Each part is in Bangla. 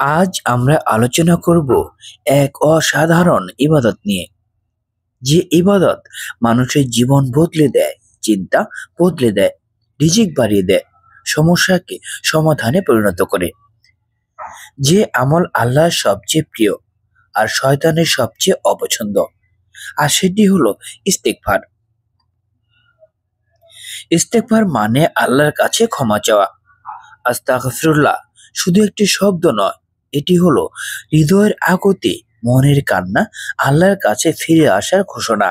আজ আমরা আলোচনা করব এক অসাধারণ ইবাদত নিয়ে, যে ইবাদত মানুষের জীবন বদলে দেয়, চিন্তা বদলে দেয়, রিজিক বাড়িয়ে দেয়, সমস্যাকে সমাধানে পরিণত করে। যে আমল আল্লাহর সবচেয়ে প্রিয় আর শয়তানের সবচেয়ে অপছন্দ, আর সেটি হলো ইস্তেগফার। ইস্তেগফার মানে আল্লাহর কাছে ক্ষমা চাওয়া। আস্তাগফিরুল্লাহ শুধু একটি শব্দ নয়, এটি হলো হৃদয়ের আগতে মনের কান্না, আল্লাহর কাছে ফিরে আসার ঘোষণা।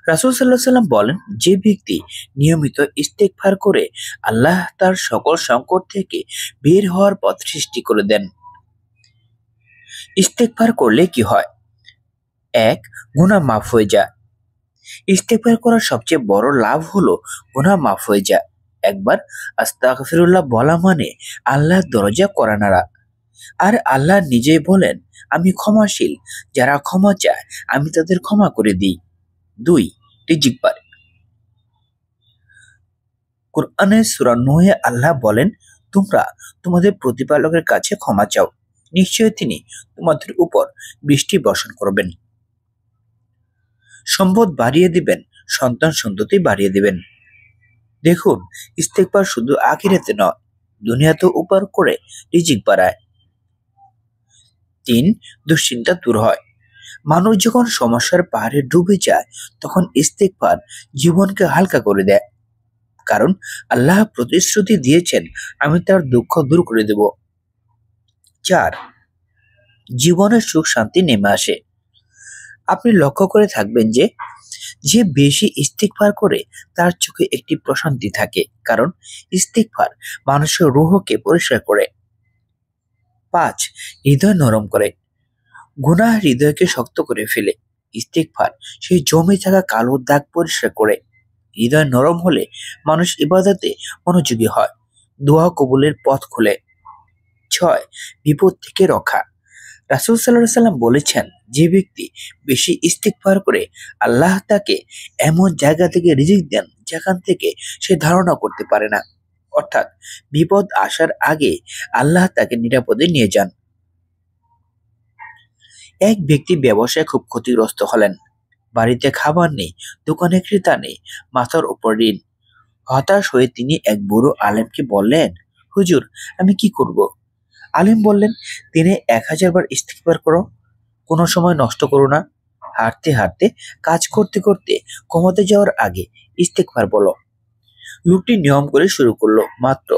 রাসূল সাল্লাল্লাহু আলাইহি সাল্লাম বলেন, যে ব্যক্তি নিয়মিত ইস্তেগফার করে আল্লাহ তার সকল সংকট থেকে বের হওয়ার পথ সৃষ্টি করে দেন। ইস্তেগফার করলে কি হয়? এক, গুনাহ মাফ হয়ে যায়। ইস্তেগফার করার সবচেয়ে বড় লাভ হলো গুনাহ মাফ হয়ে যায়। একবার আস্তাগফিরুল্লাহ বলা মানে আল্লাহর দরজা কড়া নাড়া। আর আল্লাহ নিজেই বলেন, আমি ক্ষমাশীল, যারা ক্ষমা চায় আমি তাদের ক্ষমা করে দিই। দুই, রিজিক বাড়ে। কোরআনের সূরা নূহে আল্লাহ বলেন, তোমরা তোমাদের প্রতিপালকের কাছে ক্ষমা চাও, নিশ্চয়ই তিনি তোমাদের উপর বৃষ্টি বর্ষণ করবেন, সম্পদ বাড়িয়ে দিবেন, সন্তান সন্ততি বাড়িয়ে দিবেন। দেখুন, ইস্তেগফার শুধু আখিরাতে নয়, দুনিয়াতেও উপর করে রিজিক বাড়ায়। তিন, দুশ্চিন্তা দূর হয়। মানুষ যখন সমস্যার পাহাড়ে ডুবে যায়, তখন ইস্তেগফার জীবনকে হালকা করে দেয়। কারণ আল্লাহ প্রতিশ্রুতি দিয়েছেন, আমি তার দুঃখ দূর করে দেব। চার, জীবনের সুখ শান্তি নেমে আসে। আপনি লক্ষ্য করে থাকবেন যে যে বেশি ইস্তেগফার করে তার চোখে একটি প্রশান্তি থাকে, কারণ ইস্তেগফার মানুষের রূহকে পরিষ্কার করে। পাঁচ, হৃদয় নরম করে। গুনাহ হৃদয়কে শক্ত করে ফেলে, ইস্তেগফার সেই জমে থাকা কালো দাগ পরিষ্কার করে। হৃদয় নরম হলে মানুষ ইবাদতে মনোযোগী হয়, দোয়া কবুলের পথ খুলে। ছয়, বিপদ থেকে রক্ষা। রাসূল সাল্লাল্লাহু আলাইহি সাল্লাম বলেছেন, যে ব্যক্তি বেশি ইস্তেগফার করে আল্লাহ তাকে এমন জায়গা থেকে রিজিক দেন যেখান থেকে সে ধারণা করতে পারে না। অর্থাৎ বিপদ আসার আগে আল্লাহ তাকে নিরাপদে নিয়ে যান। এক ব্যক্তি ব্যবসায় খুব ক্ষতিগ্রস্ত হলেন। বাড়িতে খাবার নেই, দোকানে ক্রেতা নেই, মাথার উপর ঋণ। হতাশ হয়ে তিনি এক বুড়ো আলেমকে বললেন, হুজুর, আমি কি করব? আলিম বললেন, দিনে 1000 বার ইস্তিগফার করো, কোনো সময় নষ্ট করো না। হাঁটতে হাঁটতে, কাজ করতে করতে, ঘুমাতে যাওয়ার আগে ইস্তিগফার বলো। লোকটি নিয়ম করে শুরু করলো। মাত্র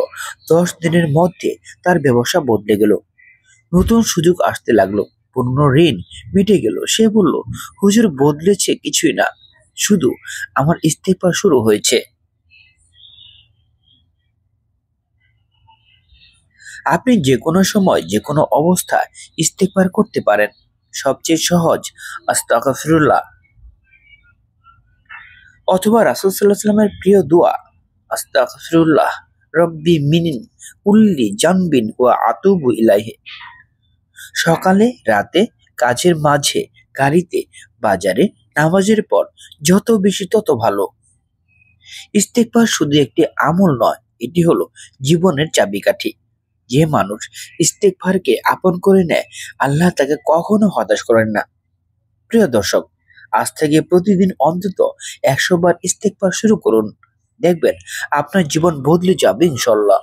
10 দিনের মধ্যে তার ব্যবসা বদলে গেল, নতুন সুযোগ আসতে লাগলো, পুরনো ঋণ মিটে গেল। সে বলল, হুজুর, বদলেছে কিছুই না, শুধু আমার ইস্তিগফার শুরু হয়েছে। আপনি যে কোনো সময়, যে কোনো অবস্থায় ইস্তেগফার করতে পারেন। সবচেয়ে সহজ, আস্তাগফিরুল্লাহ অথবা রাসূল সাল্লাল্লাহু আলাইহি ওয়াসাল্লামের প্রিয় দোয়া, আস্তাগফিরুল্লাহ রব্বি মিন কুল্লি জানবিন ওয়া আতুবু ইলাইহি। সকালে, রাতে, কাজের মাঝে, গাড়িতে, বাজারে, নামাজের পর, যত বেশি তত ভালো। ইস্তেগফার শুধু একটি আমল নয়, এটি হলো জীবনের চাবিকাঠি। যে মানুষ ইস্তেগফারকে আপন করে নেয়, আল্লাহ তাকে কখনো হতাশ করেন না। প্রিয় দর্শক, আজ থেকে প্রতিদিন অন্তত 100 বার ইস্তেগফার শুরু করুন। দেখবেন আপনার জীবন বদলে যাবে ইনশাল্লাহ।